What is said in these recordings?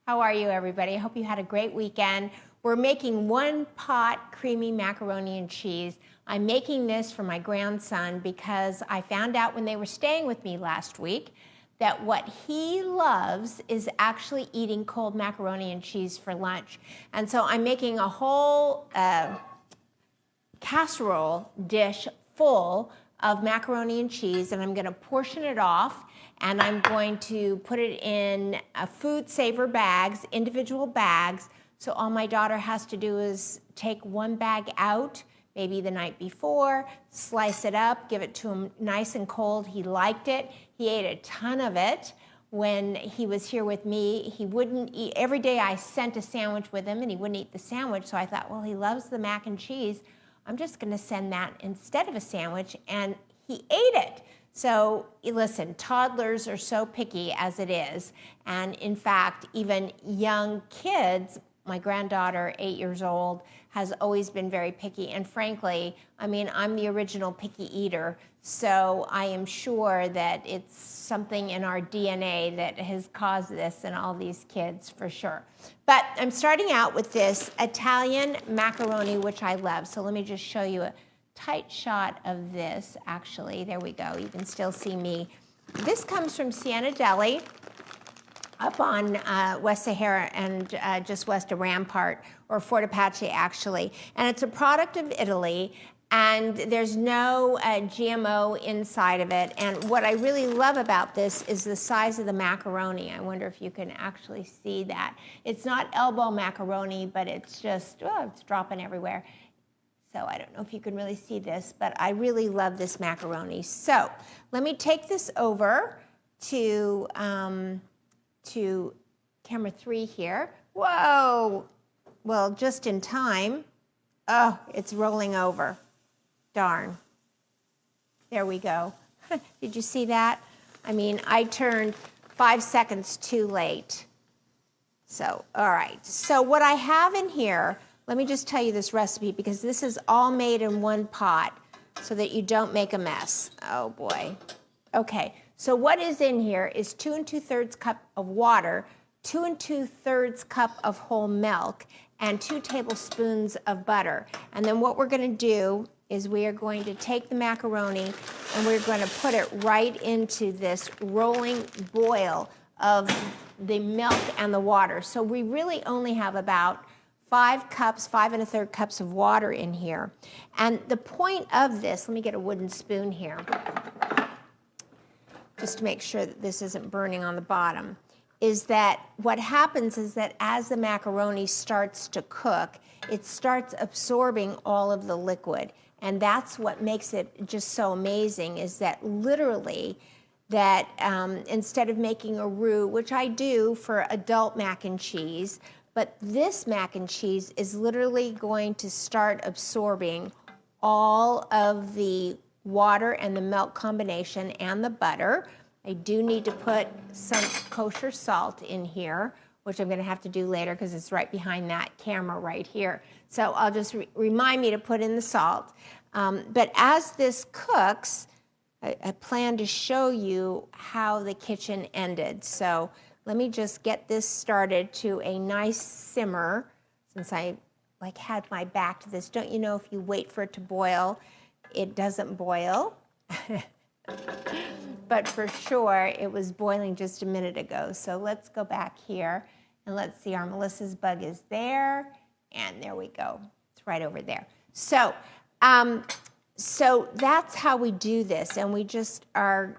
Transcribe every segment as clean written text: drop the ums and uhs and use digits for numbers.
How are you, everybody? I hope you had a great weekend. We're making one pot creamy macaroni and cheese. I'm making this for my grandson because I found out when they were staying with me last week that what he loves is actually eating cold macaroni and cheese for lunch. And so I'm making a whole casserole dish full of macaroni and cheese, and I'm going to portion it off, and I'm going to put it in food saver bags, individual bags. So all my daughter has to do is take one bag out, maybe the night before, slice it up, give it to him nice and cold. He liked it. He ate a ton of it when he was here with me. He wouldn't eat. Every day I sent a sandwich with him, and he wouldn't eat the sandwich. So I thought, well, he loves the mac and cheese. I'm just going to send that instead of a sandwich, and he ate it. So listen, toddlers are so picky as it is, and in fact, even young kids, my granddaughter, 8 years old, has always been very picky, and frankly, I mean, I'm the original picky eater, so I am sure that it's something in our DNA that has caused this in all these kids for sure. But I'm starting out with this Italian macaroni, which I love. So let me just show you a tight shot of this, actually. There we go. You can still see me. This comes from Siena Deli up on West Sahara and just west of Rampart, or Fort Apache, actually. And it's a product of Italy, and there's no GMO inside of it. And what I really love about this is the size of the macaroni. I wonder if you can actually see that. It's not elbow macaroni, but it's just, oh, it's dropping everywhere. So I don't know if you can really see this, but I really love this macaroni. So let me take this over to camera 3 here. Whoa! Well, just in time. Oh, it's rolling over. Darn. There we go. Did you see that? I mean, I turned 5 seconds too late. So, all right. So what I have in here, let me just tell you this recipe because this is all made in one pot so that you don't make a mess. Oh boy. Okay. So what is in here is 2 2/3 cup of water, 2 2/3 cup of whole milk, and 2 tablespoons of butter. And then what we're going to do is we are going to take the macaroni and we're going to put it right into this rolling boil of the milk and the water. So we really only have about 5 cups, 5 1/3 cups of water in here. And the point of this, let me get a wooden spoon here, just to make sure that this isn't burning on the bottom, is that what happens is that as the macaroni starts to cook, it starts absorbing all of the liquid. And that's what makes it just so amazing, is that literally that instead of making a roux, which I do for adult mac and cheese, but this mac and cheese is literally going to start absorbing all of the water and the milk combination and the butter. I do need to put some kosher salt in here, which I'm going to have to do later because it's right behind that camera right here. So I'll just remind me to put in the salt. But as this cooks, I plan to show you how the kitchen ended. So let me just get this started to a nice simmer, since I had my back to this. Don't you know if you wait for it to boil, it doesn't boil? But for sure, it was boiling just a minute ago. So let's go back here and let's see, our Melissa's bug is there, and there we go. It's right over there. So, so that's how we do this, and we just are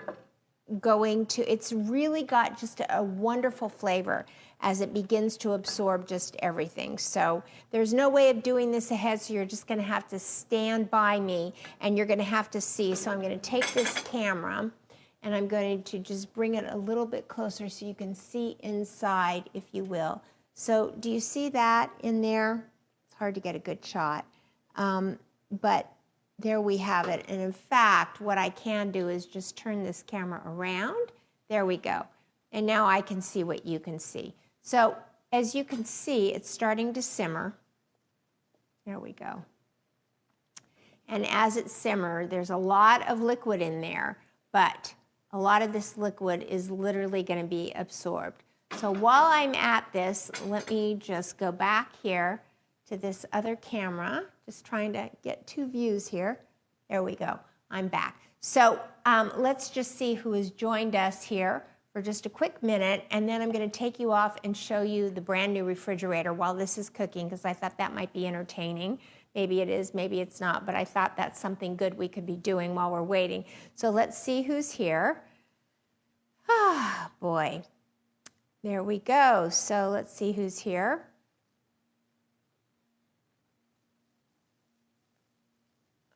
going to, it's really got just a wonderful flavor as it begins to absorb just everything. So there's no way of doing this ahead, so you're just going to have to stand by me and you're going to have to see. So I'm going to take this camera and I'm going to just bring it a little bit closer so you can see inside, if you will. So do you see that in there? It's hard to get a good shot. But there we have it. And in fact, what I can do is just turn this camera around. There we go. And now I can see what you can see. So as you can see, it's starting to simmer. There we go. And as it simmers, there's a lot of liquid in there, but a lot of this liquid is literally going to be absorbed. So while I'm at this, let me just go back here to this other camera. Just trying to get 2 views here. There we go. I'm back. So let's just see who has joined us here for just a quick minute, and then I'm going to take you off and show you the brand new refrigerator while this is cooking, because I thought that might be entertaining. Maybe it is, maybe it's not, but I thought that's something good we could be doing while we're waiting. So let's see who's here. Ah, boy. There we go. So let's see who's here.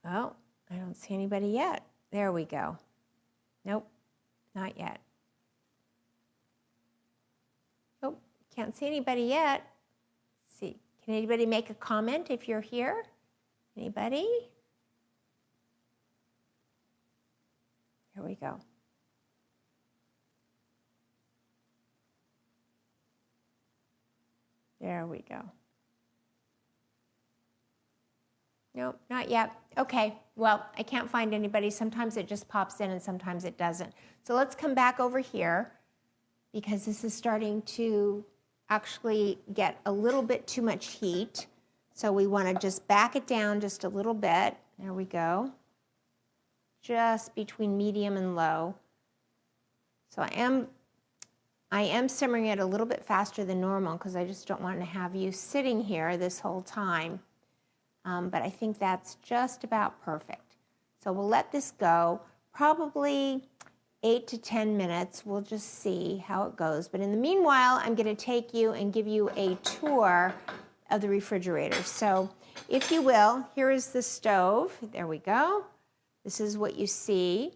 Oh, I don't see anybody yet. There we go. Nope, not yet. Nope, can't see anybody yet. Let's see, can anybody make a comment if you're here? Anybody? There we go. There we go. Nope, not yet. Okay, well, I can't find anybody. Sometimes it just pops in and sometimes it doesn't. So let's come back over here because this is starting to actually get a little bit too much heat. So we want to just back it down just a little bit. There we go. Just between medium and low. So I am simmering it a little bit faster than normal because I just don't want to have you sitting here this whole time. But I think that's just about perfect. So we'll let this go probably 8 to 10 minutes. We'll just see how it goes. But in the meanwhile, I'm going to take you and give you a tour of the refrigerator. So if you will, here is the stove. There we go. This is what you see.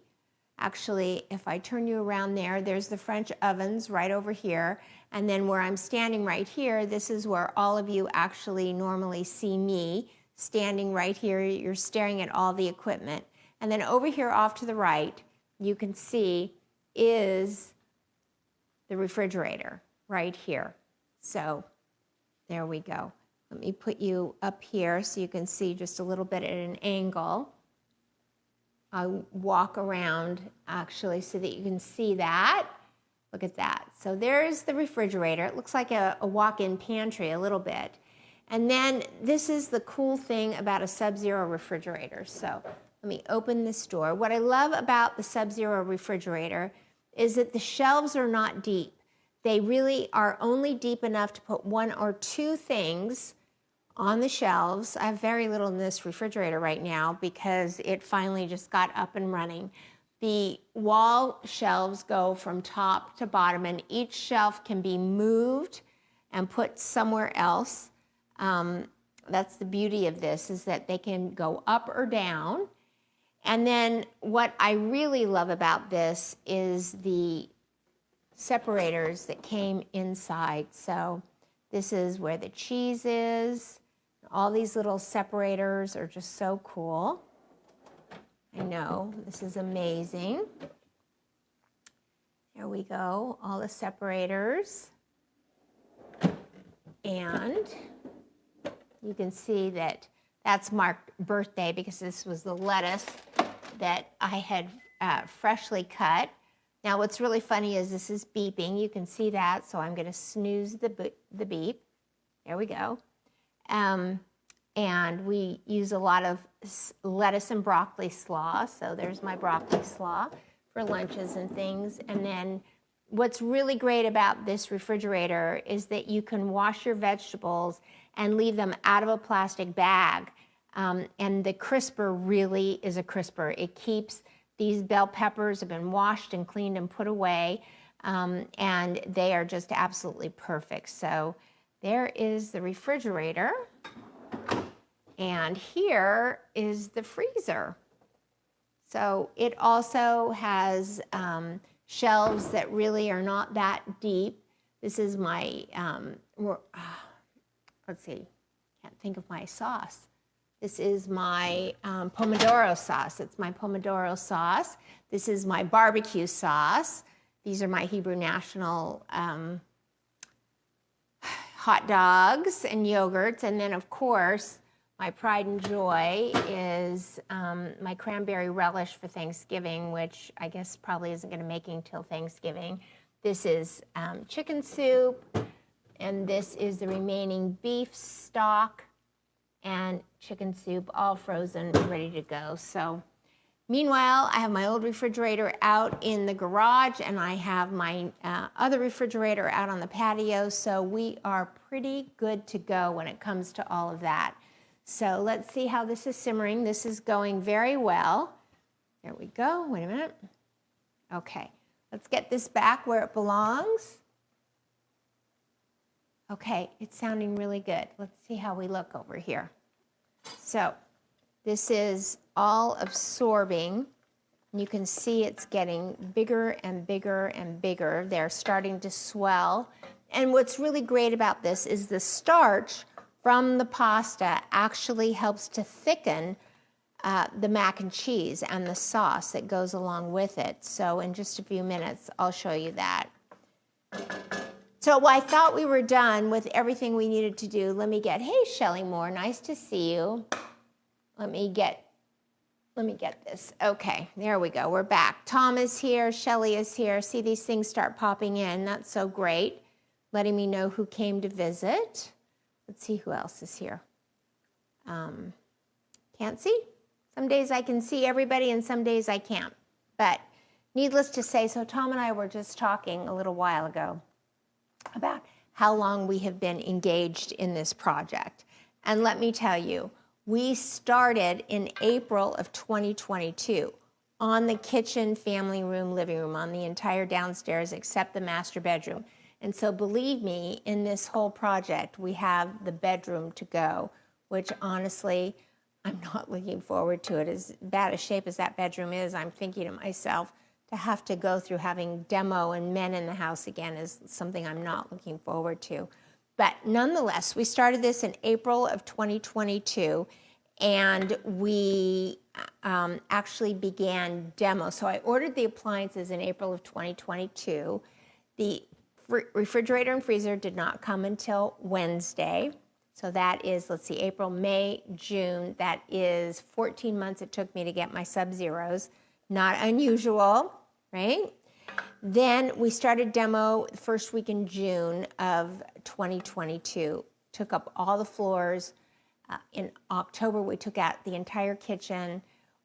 Actually, if I turn you around there, there's the French ovens right over here. And then where I'm standing right here, this is where all of you actually normally see me. Standing right here, you're staring at all the equipment. And then over here off to the right, you can see is the refrigerator right here. So there we go. Let me put you up here so you can see just a little bit at an angle. I'll walk around actually so that you can see that. Look at that. So there's the refrigerator. It looks like a walk-in pantry a little bit. And then this is the cool thing about a Sub-Zero refrigerator. So let me open this door. What I love about the Sub-Zero refrigerator is that the shelves are not deep. They really are only deep enough to put 1 or 2 things on the shelves. I have very little in this refrigerator right now because it finally just got up and running. The wall shelves go from top to bottom, and each shelf can be moved and put somewhere else. That's the beauty of this, is that they can go up or down. And then what I really love about this is the separators that came inside. So this is where the cheese is. All these little separators are just so cool. I know, this is amazing. There we go, all the separators. And you can see that that's marked birthday because this was the lettuce that I had freshly cut. Now what's really funny is this is beeping. You can see that, so I'm going to snooze the beep. There we go. And we use a lot of lettuce and broccoli slaw. So there's my broccoli slaw for lunches and things. And then what's really great about this refrigerator is that you can wash your vegetables and leave them out of a plastic bag. And the crisper really is a crisper. It keeps, these bell peppers have been washed and cleaned and put away, and they are just absolutely perfect. So there is the refrigerator, and here is the freezer. So it also has shelves that really are not that deep. This is my, let's see, can't think of my sauce. This is my pomodoro sauce. It's my pomodoro sauce. This is my barbecue sauce. These are my Hebrew National hot dogs and yogurts. And then, of course, my pride and joy is my cranberry relish for Thanksgiving, which I guess probably isn't going to make until Thanksgiving. This is chicken soup, and this is the remaining beef stock and chicken soup, all frozen, ready to go. So meanwhile, I have my old refrigerator out in the garage, and I have my other refrigerator out on the patio, so we are pretty good to go when it comes to all of that. So let's see how this is simmering. This is going very well. There we go. Wait a minute. Okay, let's get this back where it belongs. Okay, it's sounding really good. Let's see how we look over here. So this is all absorbing. You can see it's getting bigger and bigger and bigger. They're starting to swell. And what's really great about this is the starch from the pasta actually helps to thicken the mac and cheese and the sauce that goes along with it. So in just a few minutes, I'll show you that. So I thought we were done with everything we needed to do. Let me get, hey, Shelley Moore, nice to see you. Let me get this. Okay, there we go. We're back. Tom is here. Shelley is here. See these things start popping in. That's so great. Letting me know who came to visit. Let's see who else is here. Can't see. Some days I can see everybody and some days I can't. But needless to say, so Tom and I were just talking a little while ago about how long we have been engaged in this project. And let me tell you, we started in April of 2022 on the kitchen, family room, living room, on the entire downstairs except the master bedroom. And so believe me, in this whole project, we have the bedroom to go, which honestly, I'm not looking forward to it. As bad a shape as that bedroom is, I'm thinking to myself, to have to go through having demo and men in the house again is something I'm not looking forward to. But nonetheless, we started this in April of 2022, and we actually began demo. So I ordered the appliances in April of 2022. The refrigerator and freezer did not come until Wednesday. So that is, let's see, April, May, June. That is 14 months it took me to get my Sub-Zeros. Not unusual, right? Then we started demo the first week in June of 2022. Took up all the floors. In October, we took out the entire kitchen.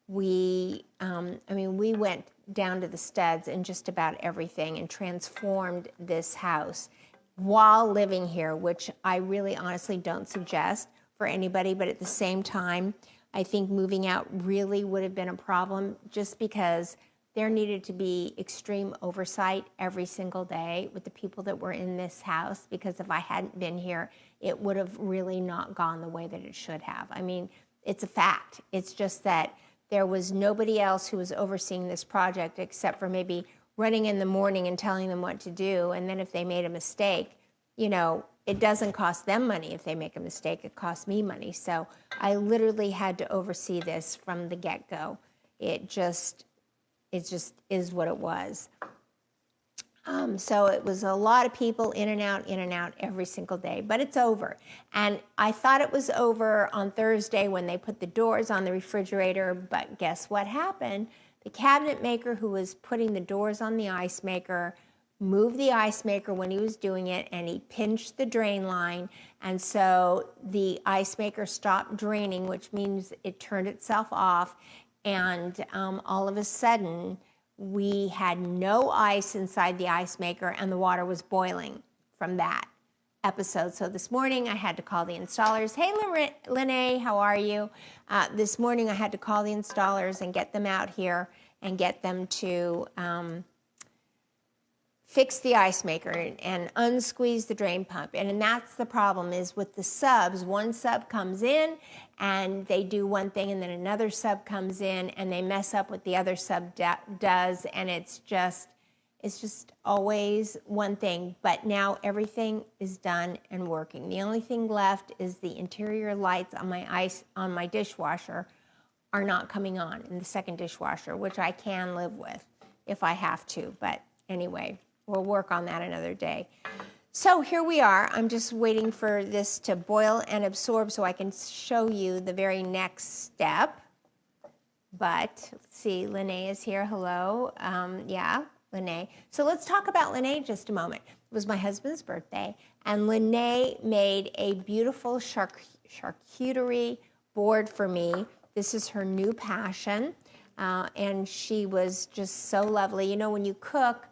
We went down to the studs in just about everything and transformed this house while living here, which I really honestly don't suggest for anybody, but at the same time, I think moving out really would have been a problem just because there needed to be extreme oversight every single day with the people that were in this house, because if I hadn't been here, it would have really not gone the way that it should have. I mean, it's a fact. It's just that there was nobody else who was overseeing this project except for maybe running in the morning and telling them what to do. And then if they made a mistake, you know, it doesn't cost them money if they make a mistake. It costs me money. So I literally had to oversee this from the get-go. It just is what it was. So it was a lot of people in and out every single day, but it's over. And I thought it was over on Thursday when they put the doors on the refrigerator, but guess what happened? The cabinet maker who was putting the doors on the ice maker moved the ice maker when he was doing it, and he pinched the drain line, and so the ice maker stopped draining, which means it turned itself off, and all of a sudden, we had no ice inside the ice maker, and the water was boiling from that episode. So this morning, I had to call the installers. Hey, Lene, how are you? This morning, I had to call the installers and get them out here and get them to fix the ice maker and unsqueeze the drain pump. And that's the problem is with the subs, one sub comes in and they do one thing and then another sub comes in and they mess up what the other sub does, and it's just always one thing. But now everything is done and working. The only thing left is the interior lights on my dishwasher are not coming on in the second dishwasher, which I can live with if I have to. But anyway, we'll work on that another day. So here we are. I'm just waiting for this to boil and absorb so I can show you the very next step. But let's see, Lene is here. Hello. Yeah, Lene. So let's talk about Lene just a moment. It was my husband's birthday, and Lene made a beautiful charcuterie board for me. This is her new passion, and she was just so lovely. You know, when you cook,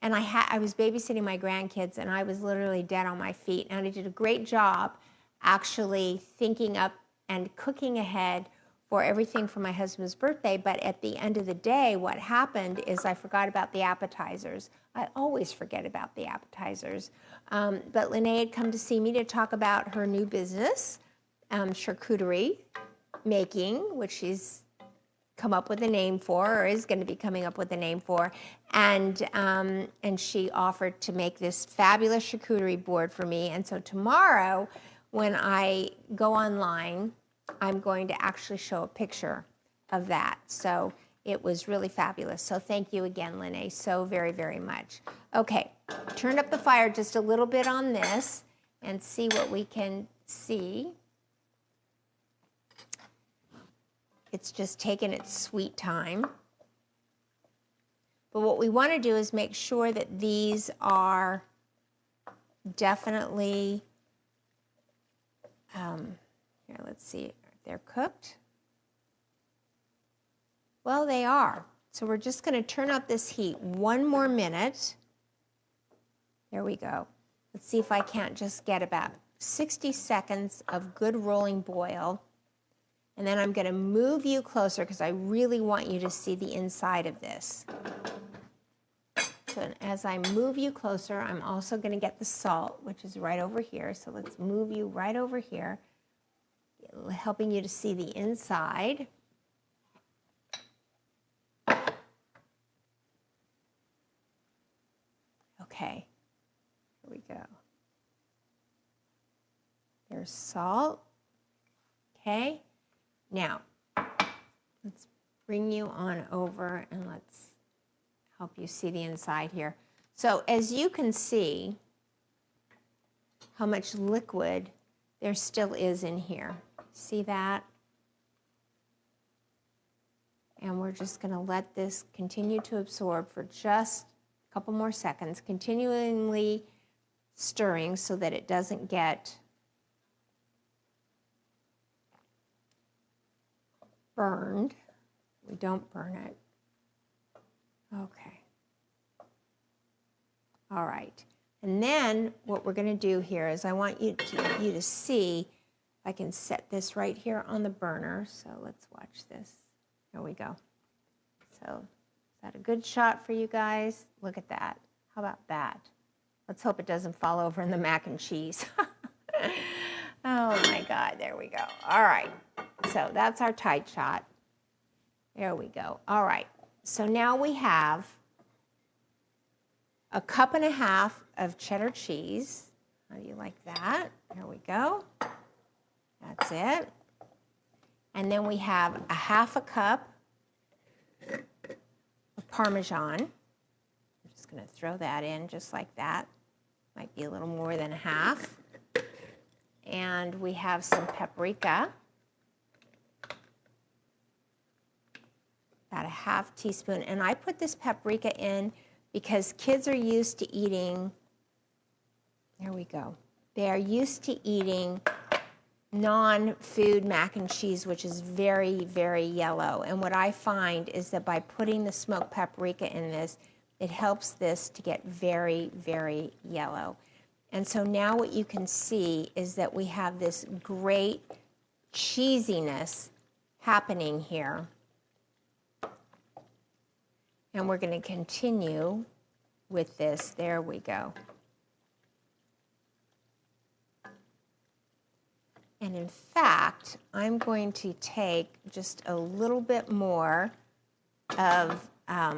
and I was babysitting my grandkids, and I was literally dead on my feet, and I did a great job actually thinking up and cooking ahead for everything for my husband's birthday. But at the end of the day, what happened is I forgot about the appetizers. I always forget about the appetizers. But Lene had come to see me to talk about her new business, charcuterie making, which she's come up with a name for, or is going to be coming up with a name for. And she offered to make this fabulous charcuterie board for me. And so tomorrow, when I go online, I'm going to actually show a picture of that. So it was really fabulous. So thank you again, Lene, so very, very much. Okay, turn up the fire just a little bit on this and see what we can see. It's just taking its sweet time. But what we want to do is make sure that these are definitely, here, let's see if they're cooked. Well, they are. So we're just going to turn up this heat one more minute. There we go. Let's see if I can't just get about 60 seconds of good rolling boil. And then I'm going to move you closer because I really want you to see the inside of this. So as I move you closer, I'm also going to get the salt, which is right over here. So let's move you right over here, helping you to see the inside. Okay, here we go. There's salt. Okay, now let's bring you on over and let's help you see the inside here. So as you can see how much liquid there still is in here. See that? And we're just going to let this continue to absorb for just a couple more seconds, continually stirring so that it doesn't get burned. We don't burn it. Okay. All right. And then what we're going to do here is I want you to see if I can set this right here on the burner. So let's watch this. There we go. So is that a good shot for you guys? Look at that. How about that? Let's hope it doesn't fall over in the mac and cheese. Oh my God, there we go. All right. So that's our tight shot. There we go. All right. So now we have 1.5 cups of cheddar cheese. How do you like that? There we go. That's it. And then we have 1/2 cup of Parmesan. I'm just going to throw that in just like that. Might be a little more than 1/2. And we have some paprika. About 1/2 teaspoon. And I put this paprika in because kids are used to eating, there we go. They are used to eating non-food mac and cheese, which is very, very yellow. And what I find is that by putting the smoked paprika in this, it helps this to get very, very yellow. And so now what you can see is that we have this great cheesiness happening here. And we're going to continue with this. There we go. And in fact, I'm going to take just a little bit more of, I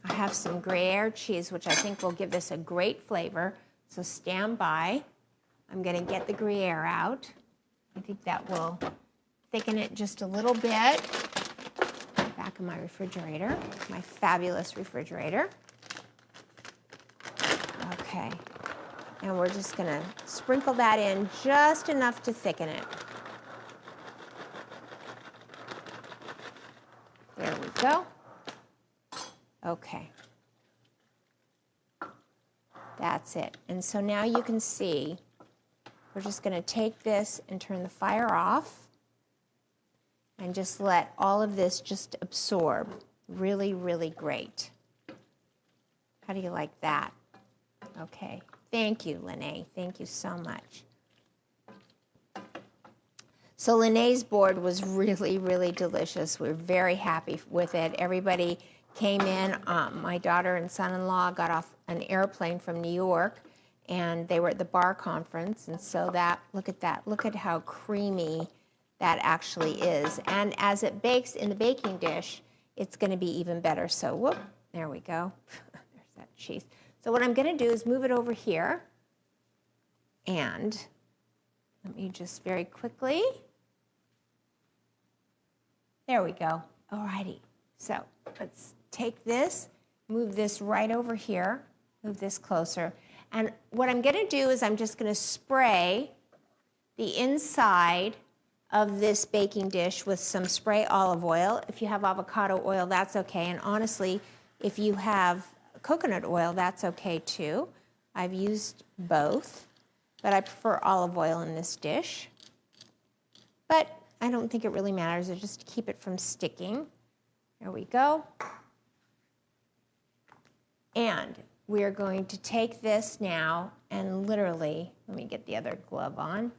have some Gruyere cheese, which I think will give this a great flavor. So stand by. I'm going to get the Gruyere out. I think that will thicken it just a little bit. Back in my refrigerator, my fabulous refrigerator. Okay. And we're just going to sprinkle that in just enough to thicken it. There we go. Okay. That's it. And so now you can see, we're just going to take this and turn the fire off and just let all of this just absorb. Really, really great. How do you like that? Okay. Thank you, Lene. Thank you so much. So Lene's board was really, really delicious. We're very happy with it. Everybody came in. My daughter and son-in-law got off an airplane from New York, and they were at the bar conference. And so that, look at that. Look at how creamy that actually is. And as it bakes in the baking dish, it's going to be even better. So whoop, there we go. There's that cheese. So what I'm going to do is move it over here. And let me just very quickly. There we go. All righty. So let's take this, move this right over here, move this closer. And what I'm going to do is I'm just going to spray the inside of this baking dish with some spray olive oil. If you have avocado oil, that's okay. And honestly, if you have coconut oil, that's okay too. I've used both, but I prefer olive oil in this dish. But I don't think it really matters. It's just to keep it from sticking. There we go. And we are going to take this now and literally, let me get the other glove on,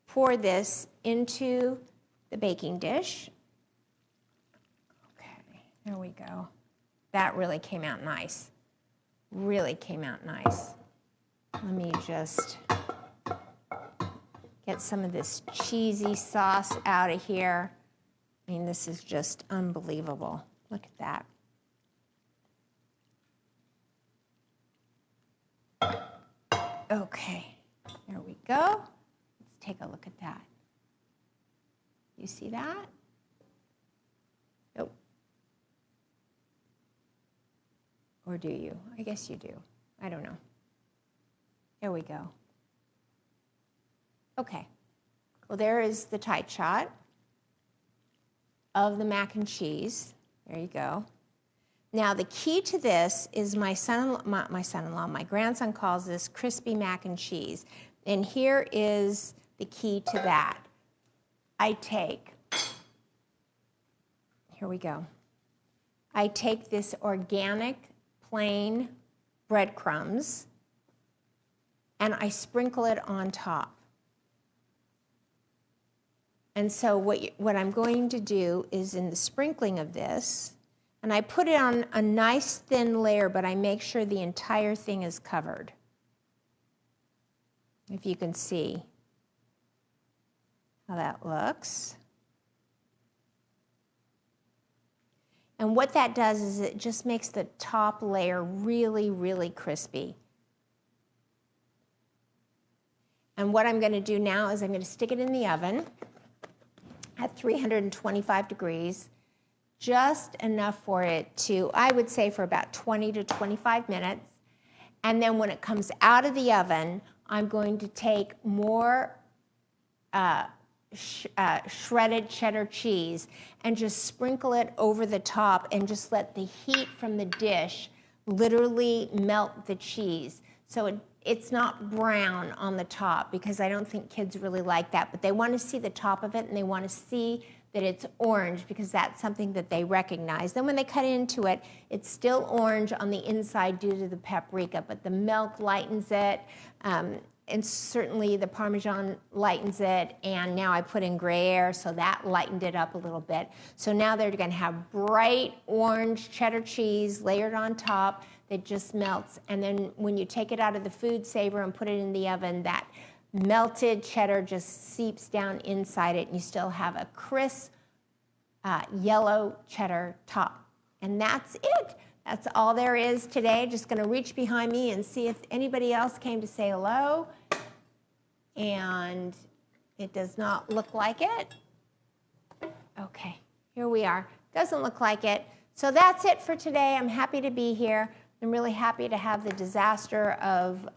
pour this into the baking dish. Okay, there we go. That really came out nice. Really came out nice. Let me just get some of this cheesy sauce out of here. I mean, this is just unbelievable. Look at that. Okay, there we go. Let's take a look at that. You see that? Nope. Or do you? I guess you do. I don't know. There we go. Okay. Well, there is the tight shot of the mac and cheese. There you go. Now, the key to this is my grandson calls this crispy mac and cheese. And here is the key to that. Here we go. I take this organic plain breadcrumbs and I sprinkle it on top. And so what I'm going to do is in the sprinkling of this, and I put it on a nice thin layer, but I make sure the entire thing is covered. If you can see how that looks. And what that does is it just makes the top layer really, really crispy. And what I'm going to do now is I'm going to stick it in the oven at 325 degrees, just enough for it to, I would say, for about 20 to 25 minutes. And then when it comes out of the oven, I'm going to take more shredded cheddar cheese and just sprinkle it over the top and just let the heat from the dish literally melt the cheese. So it's not brown on the top because I don't think kids really like that, but they want to see the top of it and they want to see that it's orange because that's something that they recognize. Then when they cut into it, it's still orange on the inside due to the paprika, but the milk lightens it, and certainly the Parmesan lightens it, and now I put in Gruyere, so that lightened it up a little bit. So now they're going to have bright orange cheddar cheese layered on top that just melts, and then when you take it out of the food saver and put it in the oven, that melted cheddar just seeps down inside it, and you still have a crisp yellow cheddar top. And that's it. That's all there is today. Just going to reach behind me and see if anybody else came to say hello. And it does not look like it. Okay, here we are. Doesn't look like it. So that's it for today. I'm happy to be here. I'm really happy to have the disaster of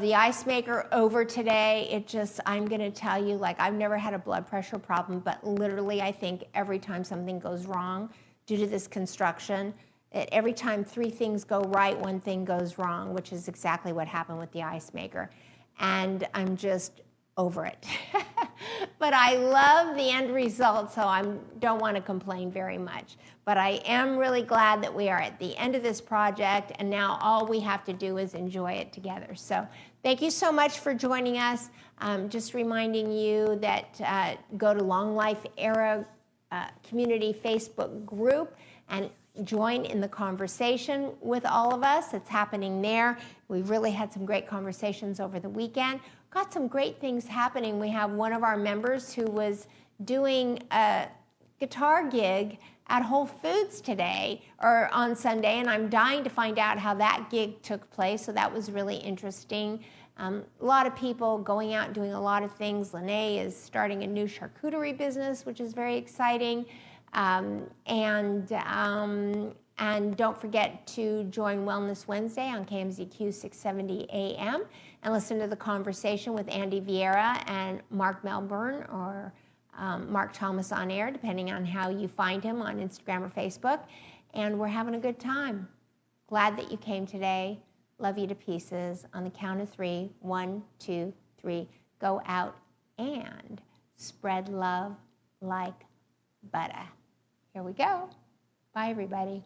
the ice maker over today. It just, I'm going to tell you, like, I've never had a blood pressure problem, but literally I think every time something goes wrong due to this construction, that every time 3 things go right, 1 thing goes wrong, which is exactly what happened with the ice maker. And I'm just over it. But I love the end result, so I don't want to complain very much. But I am really glad that we are at the end of this project, and now all we have to do is enjoy it together. So thank you so much for joining us. Just reminding you that go to Long Life Era Community Facebook group and join in the conversation with all of us. It's happening there. We've really had some great conversations over the weekend. Got some great things happening. We have one of our members who was doing a guitar gig at Whole Foods today, or on Sunday, and I'm dying to find out how that gig took place, so that was really interesting. A lot of people going out and doing a lot of things. Lene is starting a new charcuterie business, which is very exciting. And don't forget to join Wellness Wednesday on KMZQ 670 AM and listen to the conversation with Andy Vieira and Mark Melbourne, or Mark Thomas on Air, depending on how you find him on Instagram or Facebook. And we're having a good time. Glad that you came today. Love you to pieces. On the count of 3, 1, 2, 3, go out and spread love like butter. Here we go. Bye, everybody.